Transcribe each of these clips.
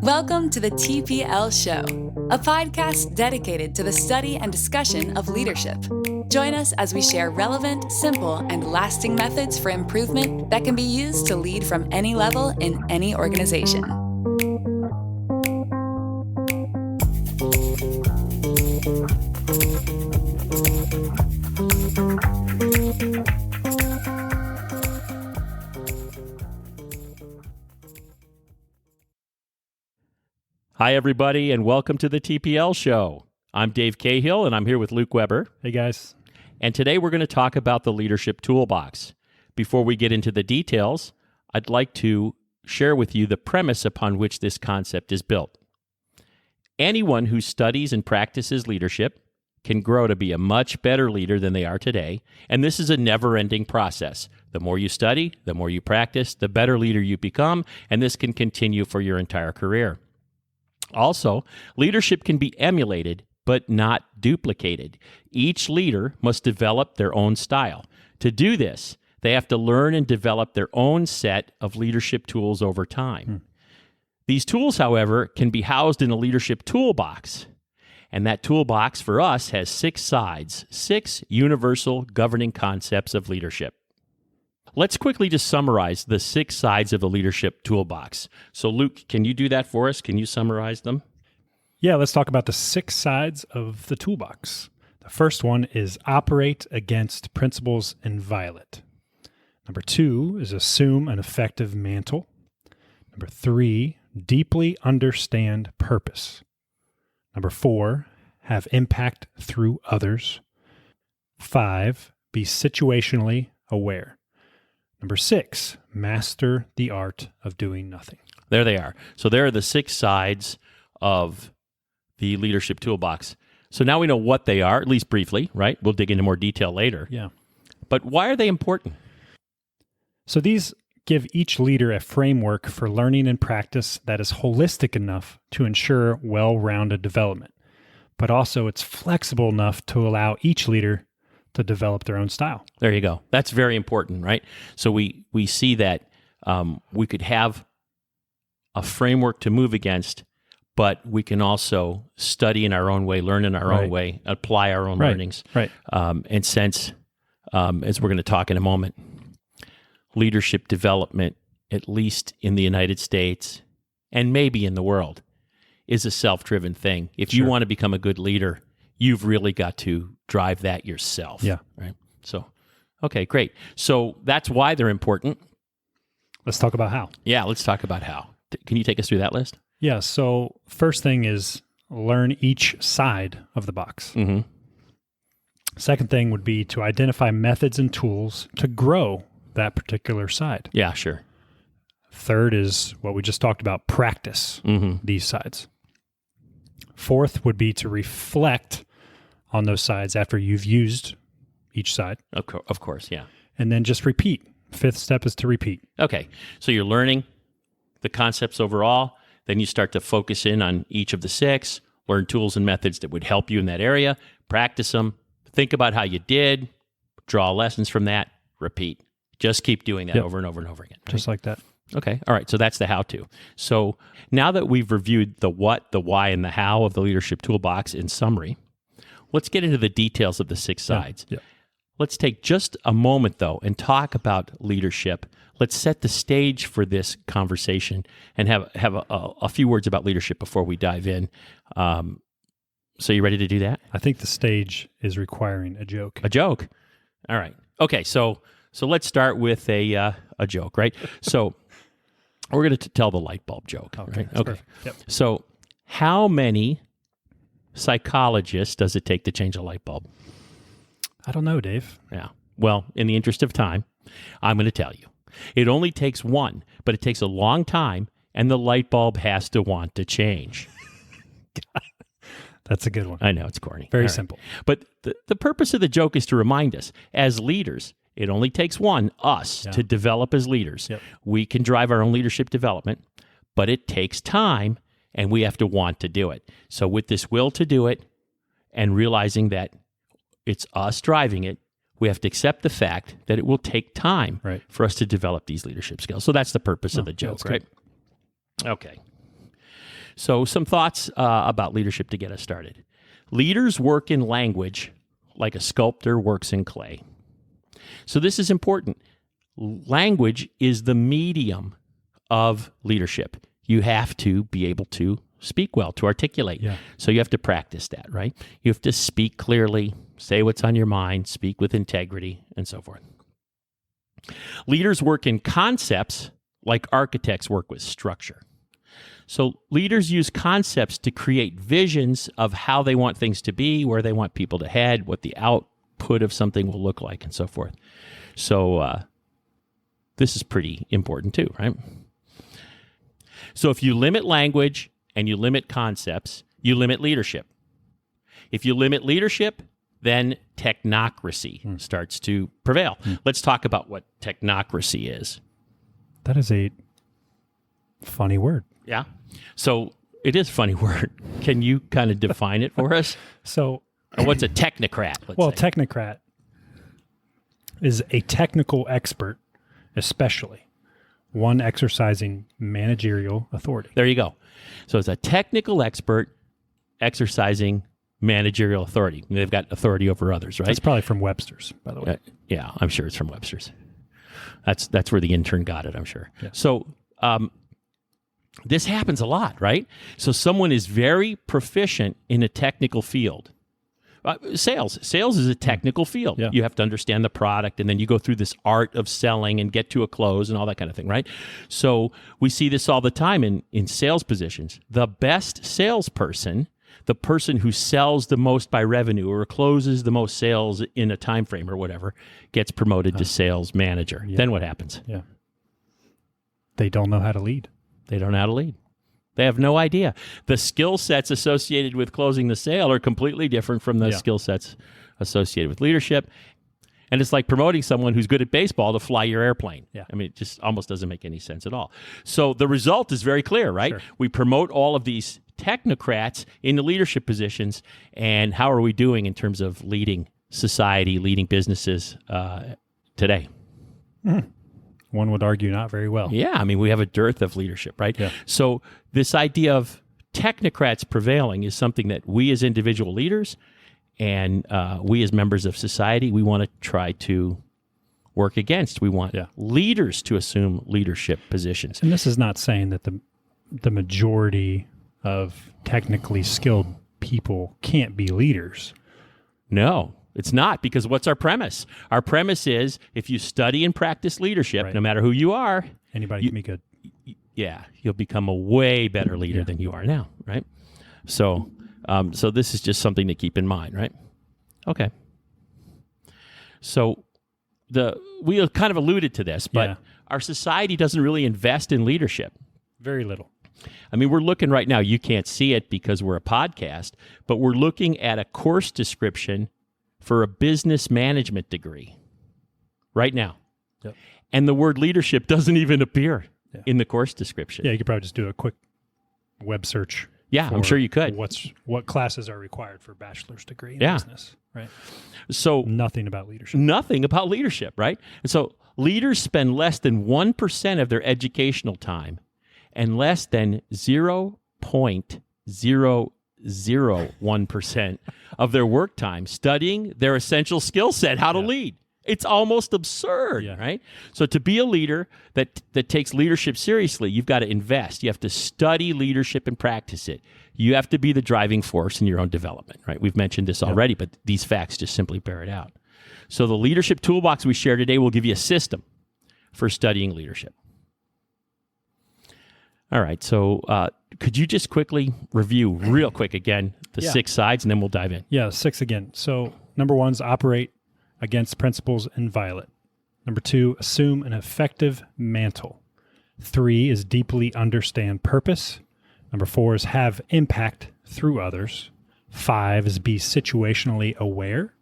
Welcome to the TPL Show, a podcast dedicated to the study and discussion of leadership. Join us as we share relevant, simple, and lasting methods for improvement that can be used to lead from any level in any organization. Hi, everybody, and welcome to the TPL Show. I'm Dave Cahill, and I'm here with Luke Weber. Hey, guys. And today we're going to talk about the Leadership Toolbox. Before we get into the details, I'd like to share with you the premise upon which this concept is built. Anyone who studies and practices leadership can grow to be a much better leader than they are today, and this is a never-ending process. The more you study, the more you practice, the better leader you become, and this can continue for your entire career. Also, leadership can be emulated, but not duplicated. Each leader must develop their own style. To do this, they have to learn and develop their own set of leadership tools over time. These tools, however, can be housed in a leadership toolbox. And that toolbox for us has 6 sides, 6 universal governing concepts of leadership. Let's quickly just summarize the 6 sides of the leadership toolbox. So, Luke, can you do that for us? Can you summarize them? Yeah, let's talk about the 6 sides of the toolbox. The first one is operate against principles and violate. Number 2 is assume an effective mantle. Number 3, deeply understand purpose. Number 4, have impact through others. 5, be situationally aware. Number 6, master the art of doing nothing. There they are. So there are the 6 sides of the leadership toolbox. So now we know what they are, at least briefly, right? We'll dig into more detail later. Yeah. But why are they important? So these give each leader a framework for learning and practice that is holistic enough to ensure well-rounded development, but also it's flexible enough to allow each leader to develop their own style. There you go. That's very important, right? So we see that we could have a framework to move against, but we can also study in our own way, learn in our own way, apply our own learnings. Right. And since, as we're going to talk in a moment, leadership development, at least in the United States and maybe in the world, is a self-driven thing. If you want to become a good leader, you've really got to drive that yourself. Yeah. Right. So, okay, great. So that's why they're important. Let's talk about how. Yeah, let's talk about how. Can you take us through that list? Yeah. So first thing is learn each side of the box. Mm-hmm. Second thing would be to identify methods and tools to grow that particular side. Yeah, sure. Third is what we just talked about, practice these sides. Fourth would be to reflect on those sides after you've used each side. Of course, yeah. And then just repeat. Fifth step is to repeat. Okay, so you're learning the concepts overall, then you start to focus in on each of the 6, learn tools and methods that would help you in that area, practice them, think about how you did, draw lessons from that, repeat. Just keep doing that over and over and over again. Right? Just like that. Okay. All right. So that's the how-to. So now that we've reviewed the what, the why, and the how of the leadership toolbox in summary, let's get into the details of the 6 sides. Yeah. Let's take just a moment, though, and talk about leadership. Let's set the stage for this conversation and have a few words about leadership before we dive in. So you ready to do that? I think the stage is requiring a joke. A joke? All right. Okay. So let's start with a joke, right? So we're going to tell the light bulb joke. Okay. Right? Okay. Yep. So how many psychologists does it take to change a light bulb? I don't know, Dave. Yeah. Well, in the interest of time, I'm going to tell you. It only takes 1, but it takes a long time, and the light bulb has to want to change. That's a good one. I know, it's corny. Very All right. simple. But the purpose of the joke is to remind us, as leaders, it only takes one, us, to develop as leaders. Yep. We can drive our own leadership development, but it takes time, and we have to want to do it. So with this will to do it and realizing that it's us driving it, We have to accept the fact that it will take time Right. for us to develop these leadership skills. So that's the purpose of the joke, that's right? Okay. So some thoughts about leadership to get us started. Leaders work in language like a sculptor works in clay. So this is important. Language is the medium of leadership. You have to be able to speak well, to articulate. Yeah. So you have to practice that, right? You have to speak clearly, say what's on your mind, speak with integrity, and so forth. Leaders work in concepts like architects work with structure. So leaders use concepts to create visions of how they want things to be, where they want people to head, what the output of something will look like, and so forth. So this is pretty important too, right? So if you limit language and you limit concepts, you limit leadership. If you limit leadership, then technocracy starts to prevail. Let's talk about what technocracy is. That is a funny word. Yeah. So it is a funny word. Can you kind of define it for us? So, Or what's a technocrat? Let's say. technocrat is a technical expert, especially one exercising managerial authority. There you go. So it's a technical expert exercising managerial authority. They've got authority over others, right? That's probably from Webster's, by the way. Yeah, I'm sure it's from Webster's. That's where the intern got it, I'm sure. Yeah. So this happens a lot, right? So someone is very proficient in a technical field. Sales is a technical field. Yeah. You have to understand the product, and then you go through this art of selling and get to a close and all that kind of thing, right? So we see this all the time in sales positions. The best salesperson, the person who sells the most by revenue or closes the most sales in a time frame or whatever, gets promoted to sales manager. Yeah. Then what happens? Yeah. They don't know how to lead. They don't know how to lead. They have no idea. The skill sets associated with closing the sale are completely different from the skill sets associated with leadership. And it's like promoting someone who's good at baseball to fly your airplane. Yeah. I mean, it just almost doesn't make any sense at all. So the result is very clear, right? Sure. We promote all of these technocrats into leadership positions. And how are we doing in terms of leading society, leading businesses today? One would argue not very well. Yeah, I mean, we have a dearth of leadership, right? Yeah. So this idea of technocrats prevailing is something that we as individual leaders and we as members of society, we want to try to work against. We want leaders to assume leadership positions. And this is not saying that the majority of technically skilled people can't be leaders. No, it's not, because what's our premise? Our premise is if you study and practice leadership, no matter who you are, Anybody can be good. You'll become a way better leader than you are now, right? So, so this is just something to keep in mind, right? Okay. So we kind of alluded to this, but our society doesn't really invest in leadership. Very little. I mean, we're looking right now, you can't see it because we're a podcast, but we're looking at a course description for a business management degree right now. Yep. And the word leadership doesn't even appear in the course description. Yeah, you could probably just do a quick web search. Yeah, I'm sure you could. What classes are required for a bachelor's degree in Yeah. business, right? So Nothing about leadership. nothing about leadership, right? And so leaders spend less than 1% of their educational time and less than 0.001% of their work time studying their essential skill set, how to lead. It's almost absurd, right? So to be a leader that takes leadership seriously, you've got to invest. You have to study leadership and practice it. You have to be the driving force in your own development, right? We've mentioned this already, but these facts just simply bear it out. So the leadership toolbox we share today will give you a system for studying leadership. All right, so could you just quickly review real quick again the 6 sides, and then we'll dive in. Yeah, 6 again. So number 1 is operate against principles and violate. Number 2, assume an effective mantle. 3 is deeply understand purpose. Number 4 is have impact through others. 5 is be situationally aware.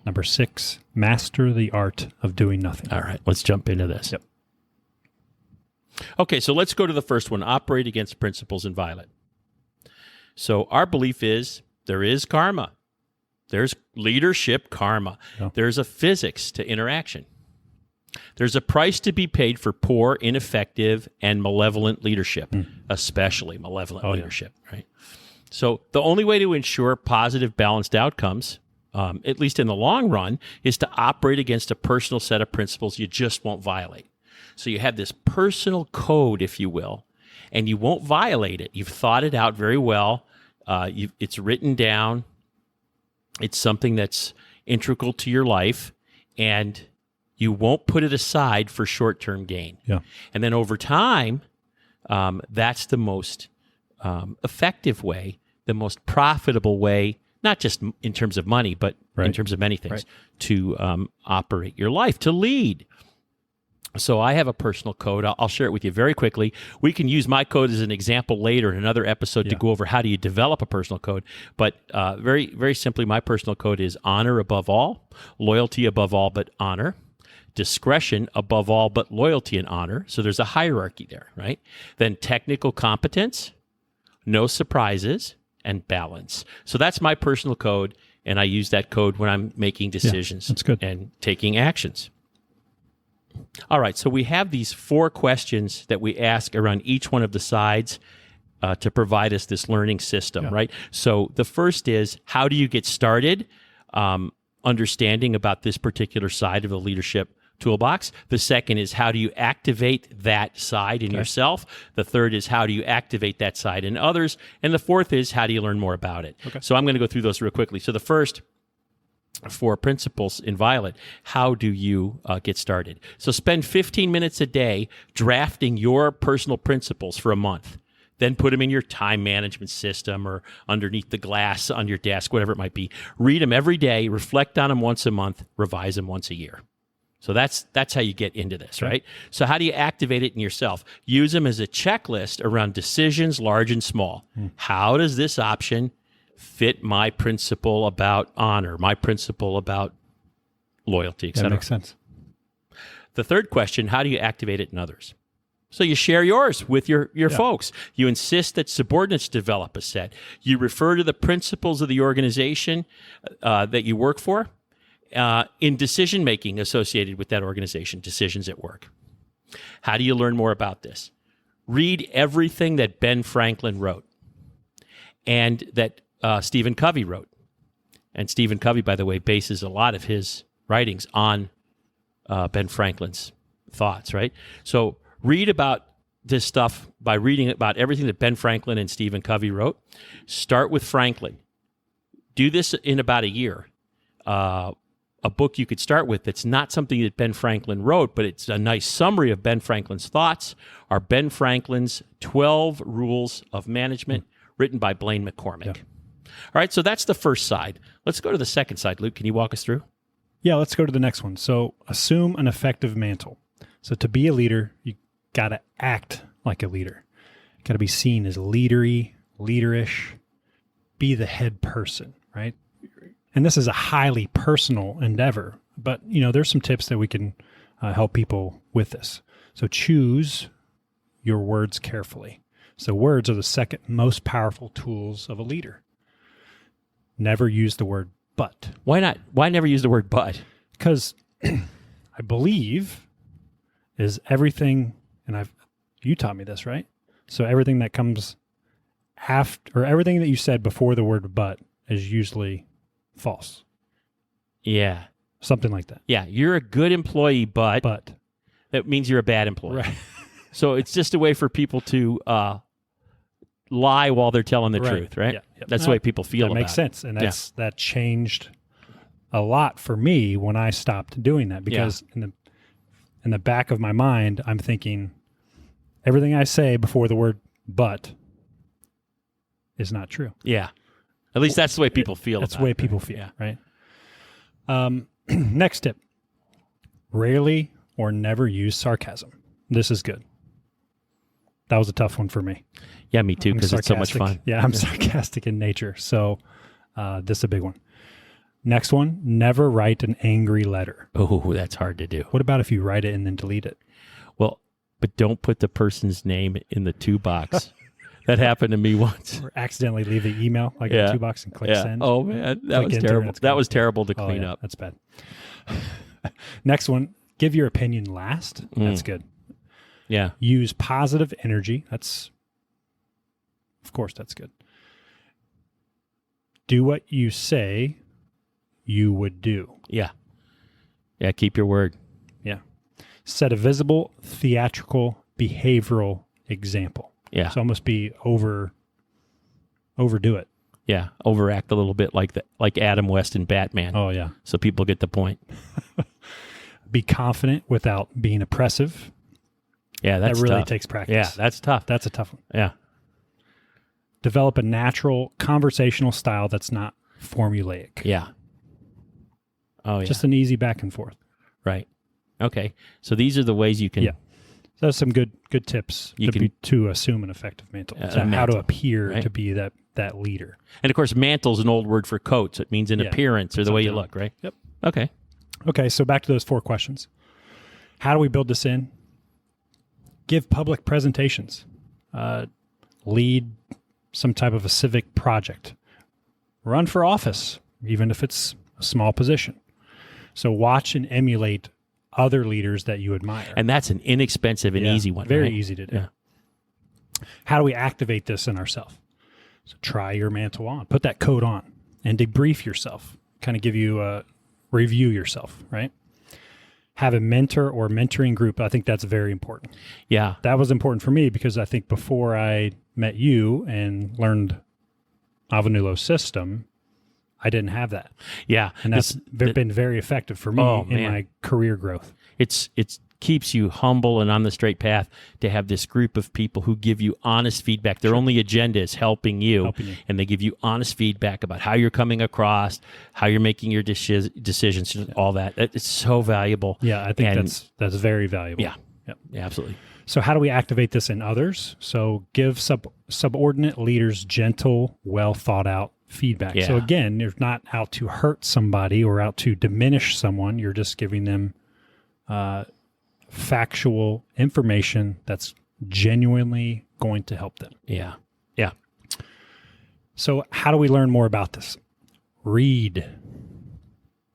Number 6, master the art of doing nothing. All right, let's jump into this. Yep. Okay, so let's go to the first one, operate against principles and violate. So our belief is there is karma. There's leadership karma. Yeah. There's a physics to interaction. There's a price to be paid for poor, ineffective, and malevolent leadership, especially malevolent leadership, right? So the only way to ensure positive, balanced outcomes, at least in the long run, is to operate against a personal set of principles you just won't violate. So you have this personal code, if you will, and you won't violate it. You've thought it out very well. It's written down. It's something that's integral to your life, and you won't put it aside for short-term gain. Yeah. And then over time, that's the most effective way, the most profitable way, not just in terms of money, but in terms of many things, to operate your life, to lead. So I have a personal code. I'll share it with you very quickly. We can use my code as an example later in another episode to go over how do you develop a personal code. But very, very simply, my personal code is honor above all, loyalty above all but honor, discretion above all but loyalty and honor. So there's a hierarchy there, right? Then technical competence, no surprises, and balance. So that's my personal code, and I use that code when I'm making decisions that's good. and taking actions. All right, so we have these 4 questions that we ask around each one of the sides to provide us this learning system, right? So the first is, how do you get started understanding about this particular side of the leadership toolbox? The second is, how do you activate that side in yourself? The third is, how do you activate that side in others? And the fourth is, how do you learn more about it? So I'm going to go through those real quickly. So the first 4 principles in Violet, how do you get started? So spend 15 minutes a day drafting your personal principles for a month. Then put them in your time management system or underneath the glass on your desk, whatever it might be. Read them every day, reflect on them once a month, revise them once a year. So that's how you get into this, right? So how do you activate it in yourself? Use them as a checklist around decisions, large and small. How does this option fit my principle about honor, my principle about loyalty, et cetera? That makes sense. The third question, how do you activate it in others? So you share yours with your folks. You insist that subordinates develop a set. You refer to the principles of the organization that you work for in decision-making associated with that organization, decisions at work. How do you learn more about this? Read everything that Ben Franklin wrote and that Stephen Covey wrote. And Stephen Covey, by the way, bases a lot of his writings on Ben Franklin's thoughts, right? So read about this stuff by reading about everything that Ben Franklin and Stephen Covey wrote. Start with Franklin. Do this in about a year. A book you could start with that's not something that Ben Franklin wrote, but it's a nice summary of Ben Franklin's thoughts, are Ben Franklin's 12 Rules of Management, written by Blaine McCormick. All right, so that's the first side. Let's go to the second side. Luke, can you walk us through? Yeah, let's go to the next one. So assume an effective mantle. So to be a leader, you got to act like a leader. You got to be seen as leadery, leaderish, be the head person, right? And this is a highly personal endeavor, but there's some tips that we can help people with this. So choose your words carefully. So words are the second most powerful tools of a leader. Never use the word but. Why not? Why never use the word but? Because I believe is everything, and you taught me this, right? So everything that comes after, or everything that you said before the word but is usually false. Yeah. Something like that. Yeah, you're a good employee, but that means you're a bad employee. Right. So it's just a way for people to lie while they're telling the truth, right? Yeah. Yep. That's the way people feel about it. That makes sense. And that changed a lot for me when I stopped doing that, because in the back of my mind, I'm thinking everything I say before the word but is not true. Yeah. At least that's the way people feel That's about the way it. people feel, right? Next tip. Rarely or never use sarcasm. This is good. That was a tough one for me. Yeah, me too, because it's so much fun. Yeah, I'm sarcastic in nature. So this is a big one. Next one, never write an angry letter. Oh, that's hard to do. What about if you write it and then delete it? Well, but don't put the person's name in the toolbox. That happened to me once. Or accidentally leave the email like in Toolbox and click send. Oh man, that Click was enter, terrible. it's That gone. was terrible to clean up. That's bad. Next one, give your opinion last. That's good. Yeah. Use positive energy. Of course, that's good. Do what you say you would do. Yeah. Yeah, keep your word. Yeah. Set a visible, theatrical, behavioral example. Yeah. So almost be overdo it. Yeah, overact a little bit like Adam West in Batman. Oh, yeah. So people get the point. Be confident without being oppressive. Yeah, that's that really tough. takes practice. Yeah, that's tough. That's a tough one. Yeah. Develop a natural conversational style that's not formulaic. Yeah. Oh, yeah. Just an easy back and forth. Right. Okay. So these are the ways you can... Yeah. So that's some good tips to assume an effective mantle. So how to appear to be that leader. And of course, mantle's an old word for coat. So it means an appearance or the way you look, right? Yep. Okay. Okay, so back to those 4 questions. How do we build this in? Give public presentations. Lead some type of a civic project. Run for office, even if it's a small position. So watch and emulate other leaders that you admire. And that's an inexpensive and easy one. Very right? easy to do. Yeah. How do we activate this in ourselves? So try your mantle on. Put that coat on and debrief yourself. Kind of give you a review yourself, right? Have a mentor or mentoring group. I think that's very important. Yeah. That was important for me because I think before I met you and learned Avanulo's system, I didn't have that. Yeah. And that's been very effective for me in my career growth. It keeps you humble and on the straight path to have this group of people who give you honest feedback. Their only agenda is helping you, and they give you honest feedback about how you're coming across, how you're making your decisions, all that. It's so valuable. Yeah, I think that's very valuable. Yeah. Yep. Yeah, absolutely. So how do we activate this in others? So give subordinate leaders gentle, well thought out feedback. Yeah. So again, you're not out to hurt somebody or out to diminish someone. You're just giving them factual information that's genuinely going to help them. Yeah. Yeah. So how do we learn more about this? Read.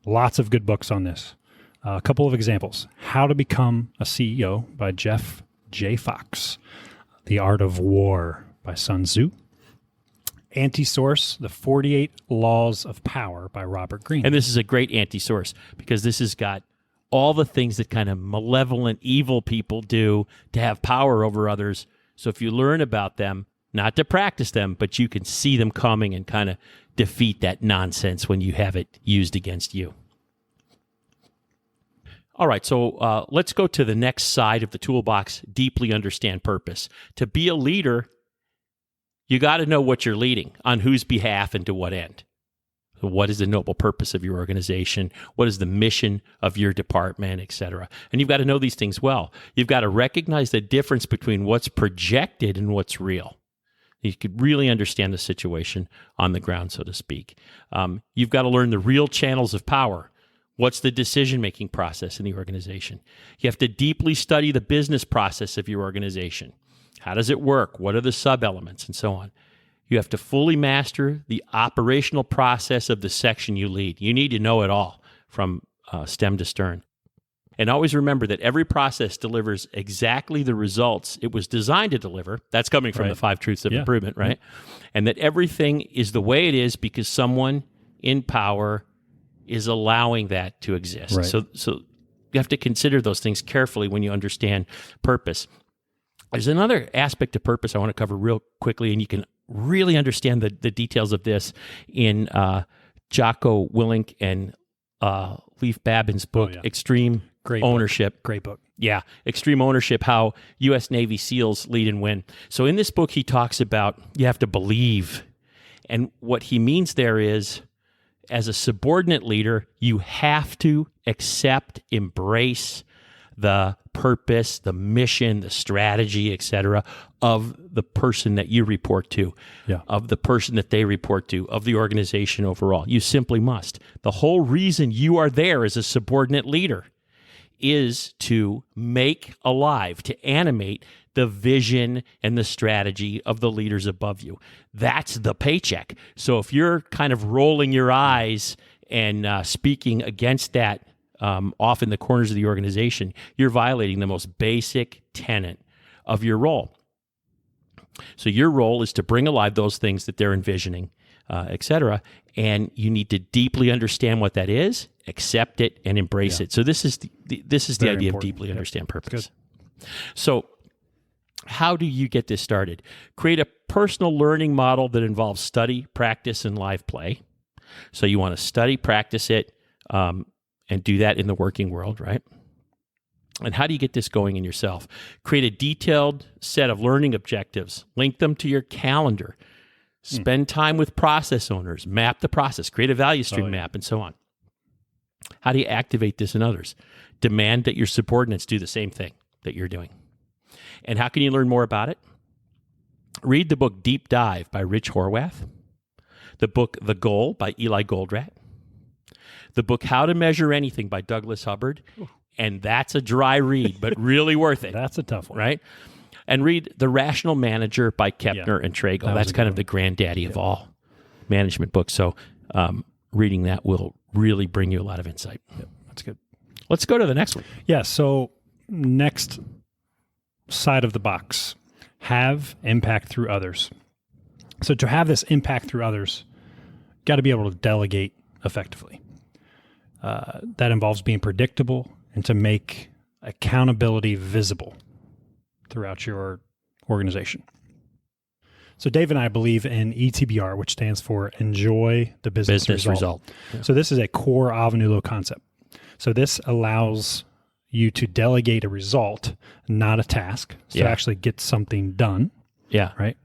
Lots of good books on this. A couple of examples. How to Become a CEO by Jeff J. Fox. The Art of War by Sun Tzu. Anti-Source, The 48 Laws of Power by Robert Greene. And this is a great anti-source because this has got all the things that kind of malevolent, evil people do to have power over others. So if you learn about them, not to practice them, but you can see them coming and kind of defeat that nonsense when you have it used against you. All right, so let's go to the next side of the toolbox, deeply understand purpose. To be a leader, you got to know what you're leading, on whose behalf and to what end. So what is the noble purpose of your organization? What is the mission of your department, et cetera? And you've got to know these things well. You've got to recognize the difference between what's projected and what's real. You could really understand the situation on the ground, so to speak. You've got to learn the real channels of power. What's the decision-making process in the organization? You have to deeply study the business process of your organization. How does it work? What are the sub-elements and so on? You have to fully master the operational process of the section you lead. You need to know it all from stem to stern. And always remember that every process delivers exactly the results it was designed to deliver. That's coming from the 5 Truths of Improvement, right? And that everything is the way it is because someone in power is allowing that to exist. Right. So you have to consider those things carefully when you understand purpose. There's another aspect of purpose I want to cover real quickly, and you can really understand the details of this in Jocko Willink and Leif Babin's book, Extreme Ownership. Great book. Yeah, Extreme Ownership, How U.S. Navy SEALs Lead and Win. So in this book, he talks about you have to believe. And what he means there is, as a subordinate leader, you have to accept, embrace the purpose, the mission, the strategy, et cetera, of the person that you report to, of the person that they report to, of the organization overall. You simply must. The whole reason you are there as a subordinate leader is to make alive, to animate the vision and the strategy of the leaders above you. That's the paycheck. So if you're kind of rolling your eyes and speaking against that off in the corners of the organization, you're violating the most basic tenet of your role. So your role is to bring alive those things that they're envisioning, et cetera, and you need to deeply understand what that is, accept it, and embrace it. So this is the idea of deeply understand purpose. So how do you get this started? Create a personal learning model that involves study, practice, and live play. So you want to study, practice it, and do that in the working world, right? And how do you get this going in yourself? Create a detailed set of learning objectives. Link them to your calendar. Spend time with process owners. Map the process. Create a value stream map, and so on. How do you activate this in others? Demand that your subordinates do the same thing that you're doing. And how can you learn more about it? Read the book Deep Dive by Rich Horwath. The book The Goal by Eli Goldratt. The book How to Measure Anything by Douglas Hubbard. And that's a dry read, but really worth it. That's a tough one. Right? And read The Rational Manager by Kepner and Trago. That's kind of the granddaddy of all management books. So reading that will really bring you a lot of insight. That's good. Let's go to the next one. Yeah, so next side of the box, have impact through others. So to have this impact through others, got to be able to delegate effectively. That involves being predictable and to make accountability visible throughout your organization. So Dave and I believe in ETBR, which stands for Enjoy the Business Result. Yeah. So this is a core Avenulo concept. So this allows you to delegate a result, not a task, so to actually get something done. Yeah. Right?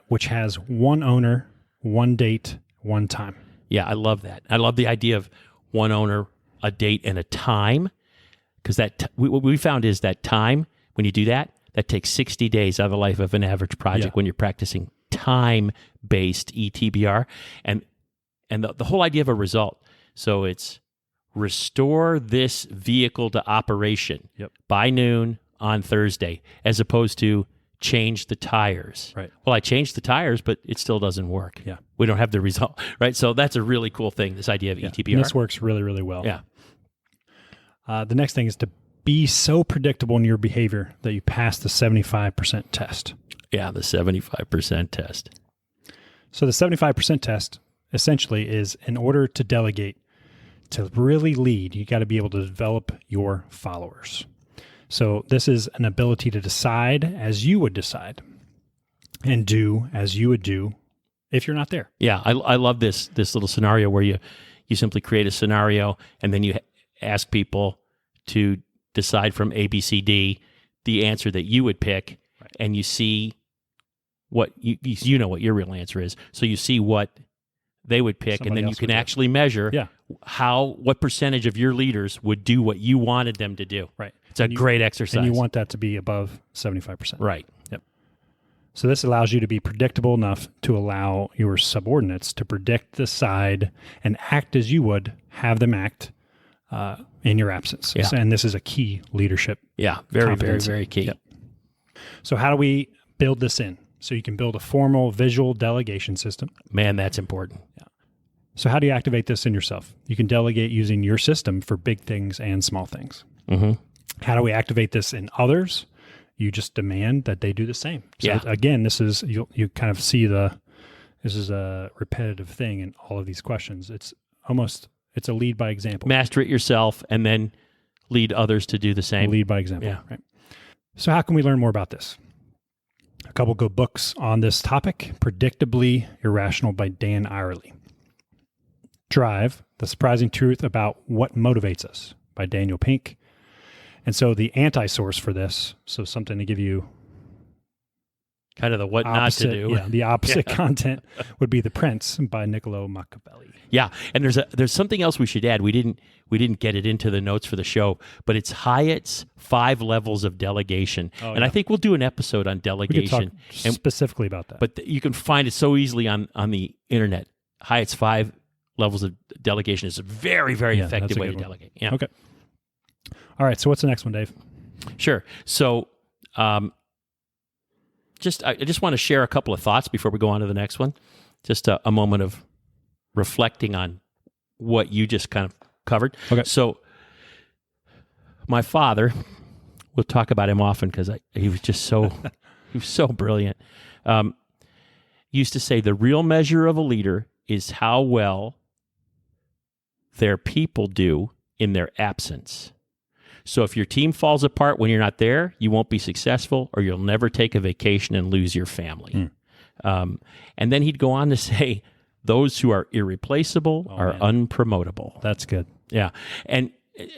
Which has one owner, one date, one time. Yeah, I love that. I love the idea of one owner, a date, and a time, because what we found is that time, when you do that, that takes 60 days out of the life of an average project when you're practicing time-based ETBR. And the whole idea of a result. So it's restore this vehicle to operation by noon on Thursday, as opposed to change the tires. Right. Well, I changed the tires, but it still doesn't work. Yeah. We don't have the result, right? So that's a really cool thing, this idea of ETBR. And this works really, really well. Yeah. The next thing is to be so predictable in your behavior that you pass the 75% test. Yeah, the 75% test. So the 75% test essentially is, in order to delegate, to really lead, you got to be able to develop your followers. So this is an ability to decide as you would decide and do as you would do if you're not there. Yeah, I love this little scenario where you simply create a scenario and then you ask people to decide from A, B, C, D the answer that you would pick, and you see what you know what your real answer is. So you see what they would pick, and then you can actually measure what percentage of your leaders would do what you wanted them to do. Right. It's a great exercise. And you want that to be above 75%. Right. Yep. So this allows you to be predictable enough to allow your subordinates to predict, decide, and act as you would have them act in your absence. Yeah. And this is a key leadership. Yeah. Very, very, competency. very key. Yep. So how do we build this in? So you can build a formal visual delegation system. Man, that's important. Yeah. So how do you activate this in yourself? You can delegate using your system for big things and small things. Mm-hmm. How do we activate this in others? You just demand that they do the same. So again, this is, you kind of see this is a repetitive thing in all of these questions. It's a lead by example. Master it yourself and then lead others to do the same. Lead by example. Yeah. Right. So how can we learn more about this? A couple good books on this topic. Predictably Irrational by Dan Irely. Drive, The Surprising Truth About What Motivates Us by Daniel Pink. And so the anti-source for this, so something to give you kind of the what opposite, not to do. Yeah, the opposite content would be The Prince by Niccolo Machiavelli. Yeah, and there's something else we should add. We didn't get it into the notes for the show, but it's Hyatt's 5 levels of delegation. I think we'll do an episode on delegation. We could talk specifically about that. But you can find it so easily on the internet. Hyatt's 5 levels of delegation is a very, very effective way to delegate. Yeah. Okay. All right, so what's the next one, Dave? Sure. So I just want to share a couple of thoughts before we go on to the next one. Just a moment of reflecting on what you just kind of covered. Okay. So my father, we'll talk about him often because he was just so he was so brilliant. Used to say the real measure of a leader is how well their people do in their absence. So if your team falls apart when you're not there, you won't be successful, or you'll never take a vacation and lose your family. And then he'd go on to say, those who are irreplaceable are unpromotable. That's good. Yeah. And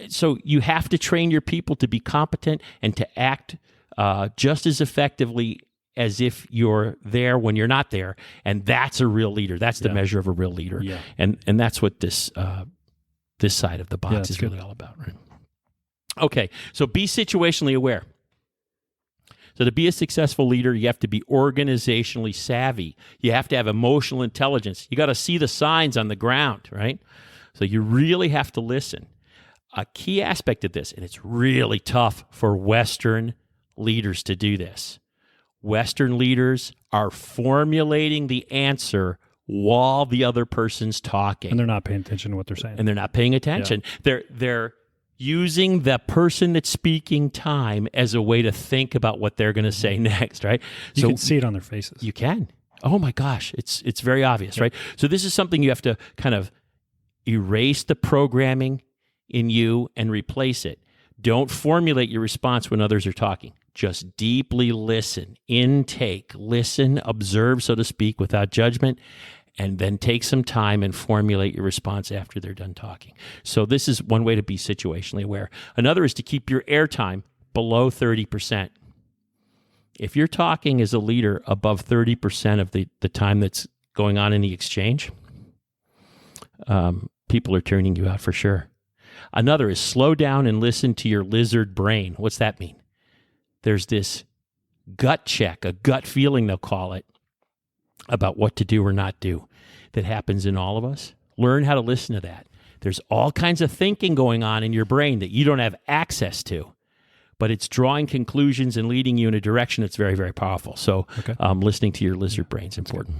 so you have to train your people to be competent and to act just as effectively as if you're there when you're not there. And that's a real leader. That's the measure of a real leader. Yeah. And that's what this side of the box is really all about, right? Okay, so be situationally aware. So to be a successful leader, you have to be organizationally savvy. You have to have emotional intelligence. You got to see the signs on the ground, right? So you really have to listen. A key aspect of this, and it's really tough for Western leaders to do this. Western leaders are formulating the answer while the other person's talking. And they're not paying attention to what they're saying. And they're not paying attention. Yeah. They're using the person that's speaking time as a way to think about what they're going to say next, right? You can see it on their faces. You can. Oh my gosh, it's very obvious, right? So this is something you have to kind of erase the programming in you and replace it. Don't formulate your response when others are talking. Just deeply listen, intake, listen, observe, so to speak, without judgment, and then take some time and formulate your response after they're done talking. So this is one way to be situationally aware. Another is to keep your airtime below 30%. If you're talking as a leader above 30% of the time that's going on in the exchange, people are turning you out for sure. Another is slow down and listen to your lizard brain. What's that mean? There's this gut check, a gut feeling they'll call it, about what to do or not do that happens in all of us. Learn how to listen to that. There's all kinds of thinking going on in your brain that you don't have access to, but it's drawing conclusions and leading you in a direction that's very, very powerful. So listening to your lizard brain is important.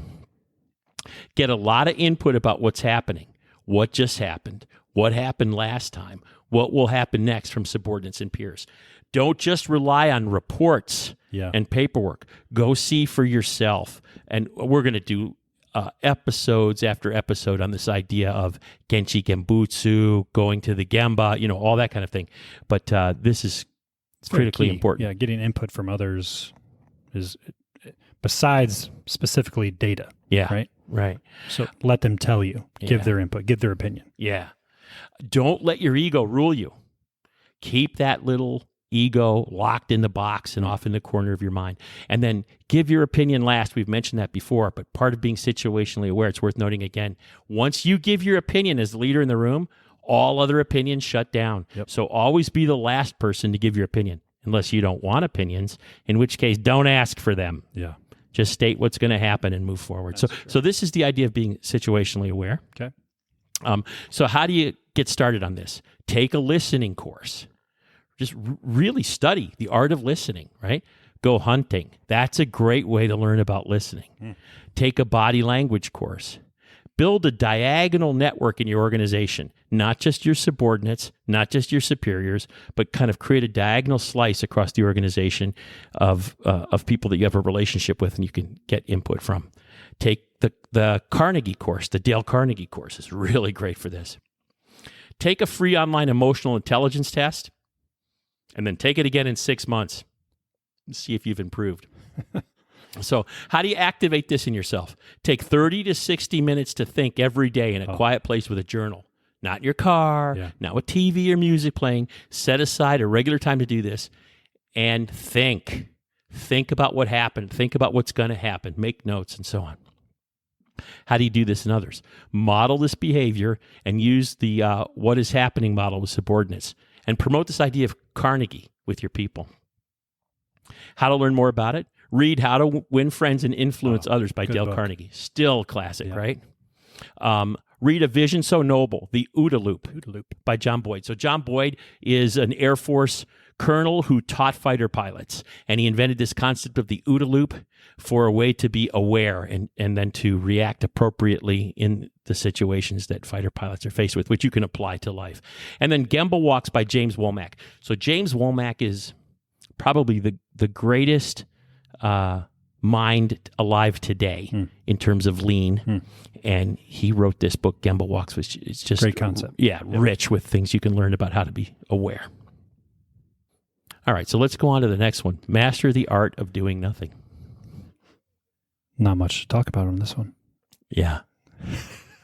Get a lot of input about what's happening, what just happened, what happened last time, what will happen next from subordinates and peers. Don't just rely on reports and paperwork. Go see for yourself. And we're going to do episodes after episode on this idea of Genchi Genbutsu, going to the Gemba, all that kind of thing. But this is critically important. Yeah, getting input from others is, besides specifically data. Yeah, right. So let them tell you. Give their input. Give their opinion. Yeah. Don't let your ego rule you. Keep that little ego locked in the box and off in the corner of your mind. And then give your opinion last. We've mentioned that before, but part of being situationally aware, it's worth noting again, once you give your opinion as the leader in the room, all other opinions shut down. Yep. So always be the last person to give your opinion, unless you don't want opinions, in which case don't ask for them. Yeah. Just state what's going to happen and move forward. So this is the idea of being situationally aware. Okay. So how do you get started on this? Take a listening course. Just really study the art of listening, right? Go hunting. That's a great way to learn about listening. Take a body language course. Build a diagonal network in your organization, not just your subordinates, not just your superiors, but kind of create a diagonal slice across the organization of people that you have a relationship with and you can get input from. Take the Carnegie course, the Dale Carnegie course is really great for this. Take a free online emotional intelligence test, and then take it again in 6 months. See if you've improved. So how do you activate this in yourself? Take 30 to 60 minutes to think every day in a quiet place with a journal. Not in your car, not with TV or music playing. Set aside a regular time to do this and think. Think about what happened. Think about what's going to happen. Make notes and so on. How do you do this in others? Model this behavior and use the what is happening model with subordinates. And promote this idea of Carnegie with your people. How to learn more about it? Read How to Win Friends and Influence Others by Dale Carnegie. Still classic, right? Read A Vision So Noble, The OODA Loop by John Boyd. So John Boyd is an Air Force colonel who taught fighter pilots, and he invented this concept of the OODA loop for a way to be aware and then to react appropriately in the situations that fighter pilots are faced with, which you can apply to life. And then Gemba Walks by James Womack. So James Womack is probably the greatest mind alive today in terms of lean. And he wrote this book, Gemba Walks, which is just great concept. Rich with things you can learn about how to be aware. All right, so let's go on to the next one. Master the art of doing nothing. Not much to talk about on this one. Yeah.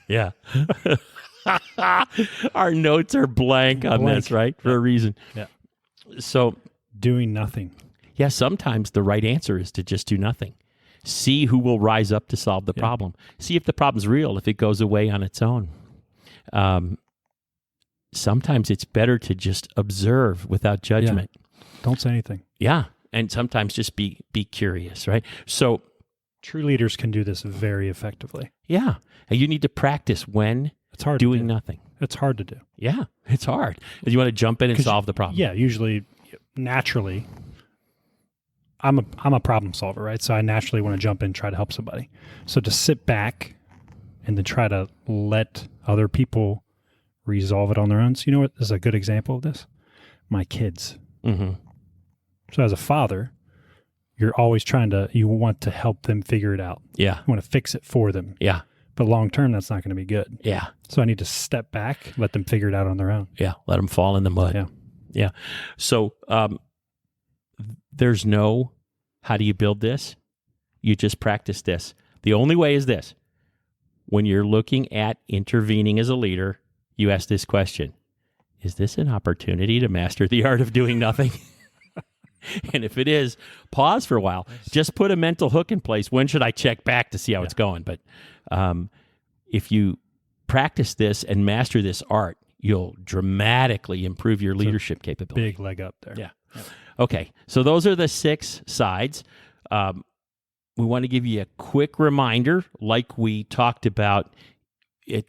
Yeah. Our notes are blank on this, right? For a reason. Yeah. So doing nothing. Yeah, sometimes the right answer is to just do nothing. See who will rise up to solve the problem. See if the problem's real, if it goes away on its own. Sometimes it's better to just observe without judgment. Yeah. Don't say anything. Yeah, and sometimes just be curious, right? So true leaders can do this very effectively. Yeah, and you need to practice when it's hard doing to do. nothing. It's hard to do. Yeah, it's hard. You want to jump in and solve the problem. Yeah, usually, naturally, I'm a problem solver, right? So I naturally want to jump in and try to help somebody. So to sit back and then try to let other people resolve it on their own. So you know what is a good example of this? My kids. Mm-hmm. So as a father, you're always you want to help them figure it out. Yeah. You want to fix it for them. Yeah. But long term, that's not going to be good. Yeah. So I need to step back, let them figure it out on their own. Yeah. Let them fall in the mud. Yeah. Yeah. So there's no, how do you build this? You just practice this. The only way is this. When you're looking at intervening as a leader, you ask this question: is this an opportunity to master the art of doing nothing? And if it is, pause for a while. Just put a mental hook in place. When should I check back to see how it's going? But if you practice this and master this art, you'll dramatically improve your leadership capability. Big leg up there. Yeah. Okay. So those are the 6 sides. We want to give you a quick reminder, like we talked about in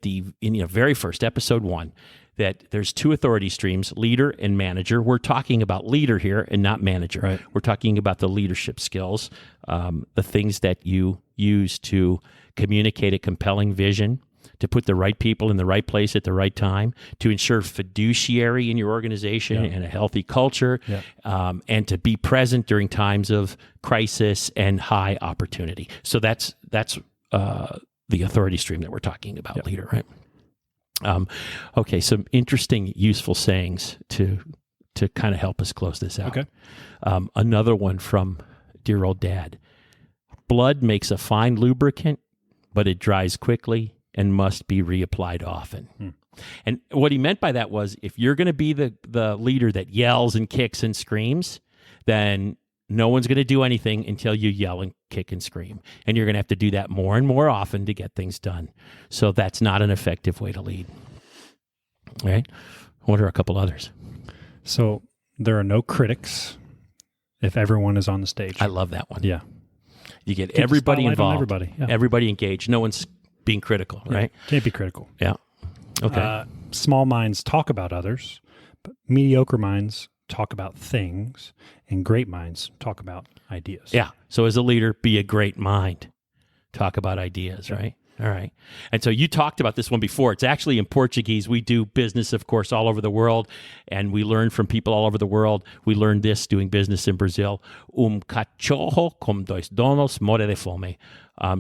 the very first episode 1, that there's 2 authority streams, leader and manager. We're talking about leader here and not manager. Right. We're talking about the leadership skills, the things that you use to communicate a compelling vision, to put the right people in the right place at the right time, to ensure fiduciary in your organization and a healthy culture, and to be present during times of crisis and high opportunity. So that's the authority stream that we're talking about, leader, right? Okay, some interesting, useful sayings to kind of help us close this out. Okay. Another one from dear old dad. Blood makes a fine lubricant, but it dries quickly and must be reapplied often. And what he meant by that was, if you're going to be the leader that yells and kicks and screams, then no one's going to do anything until you yell and kick and scream. And you're going to have to do that more and more often to get things done. So that's not an effective way to lead. All right? What are a couple others? So there are no critics if everyone is on the stage. I love that one. Yeah. You get everybody involved. Everybody. Yeah. Everybody engaged. No one's being critical, right? Can't be critical. Yeah. Okay. Small minds talk about others, but mediocre minds talk about things, and great minds talk about ideas. Yeah. So as a leader, be a great mind. Talk about ideas, right? All right. And so you talked about this one before. It's actually in Portuguese. We do business, of course, all over the world, and we learn from people all over the world. We learned this doing business in Brazil. Cachorro com dois donos morre de fome.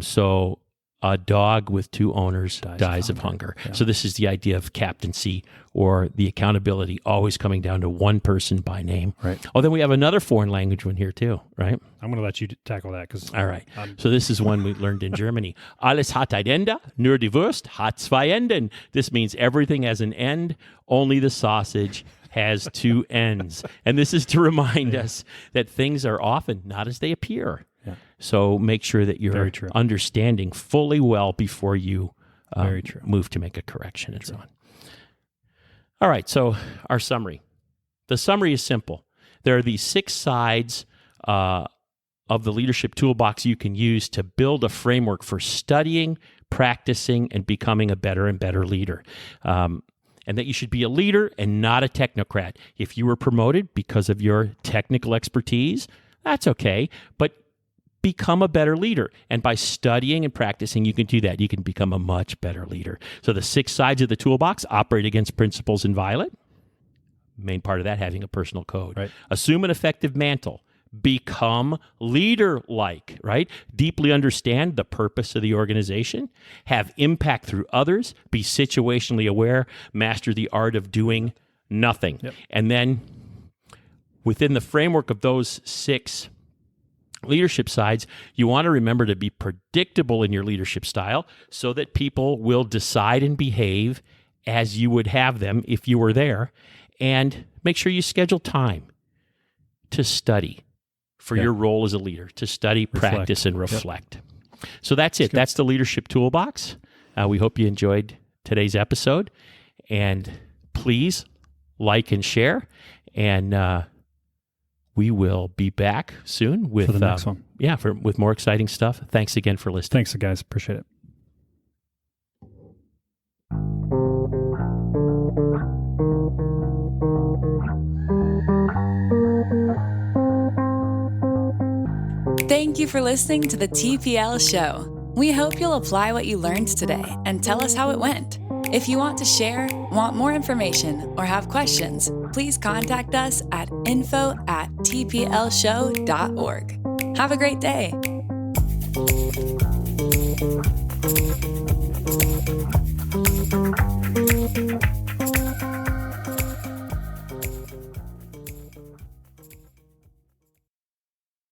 So a dog with 2 owners dies of hunger. Yeah. So this is the idea of captaincy, or the accountability always coming down to one person by name. Right. Oh, then we have another foreign language one here too, right? I'm going to let you tackle that. All right. So this is one we learned in Germany. Alles hat ein Ende, nur die Wurst hat 2 Enden. This means everything has an end, only the sausage has 2 ends. And this is to remind us that things are often not as they appear. Yeah. So make sure that you're understanding fully well before you move to make a correction and so on. All right, so our summary. The summary is simple. There are these 6 sides of the leadership toolbox you can use to build a framework for studying, practicing, and becoming a better and better leader. And and that you should be a leader and not a technocrat. If you were promoted because of your technical expertise, that's okay, but become a better leader. And by studying and practicing, you can do that. You can become a much better leader. So the 6 sides of the toolbox: operate against principles in violet. Main part of that, having a personal code. Right. Assume an effective mantle. Become leader-like, right? Deeply understand the purpose of the organization. Have impact through others. Be situationally aware. Master the art of doing nothing. Yep. And then within the framework of those 6 leadership sides, you want to remember to be predictable in your leadership style so that people will decide and behave as you would have them if you were there. And make sure you schedule time to study for your role as a leader, to study, practice, and reflect. So that's it. That's the Leadership Toolbox. We hope you enjoyed today's episode. And please like and share. And we will be back soon with for the next one. Yeah, with more exciting stuff. Thanks again for listening. Thanks, guys. Appreciate it. Thank you for listening to the TPL Show. We hope you'll apply what you learned today and tell us how it went. If you want to share, want more information, or have questions, please contact us at info@tplshow.org. Have a great day.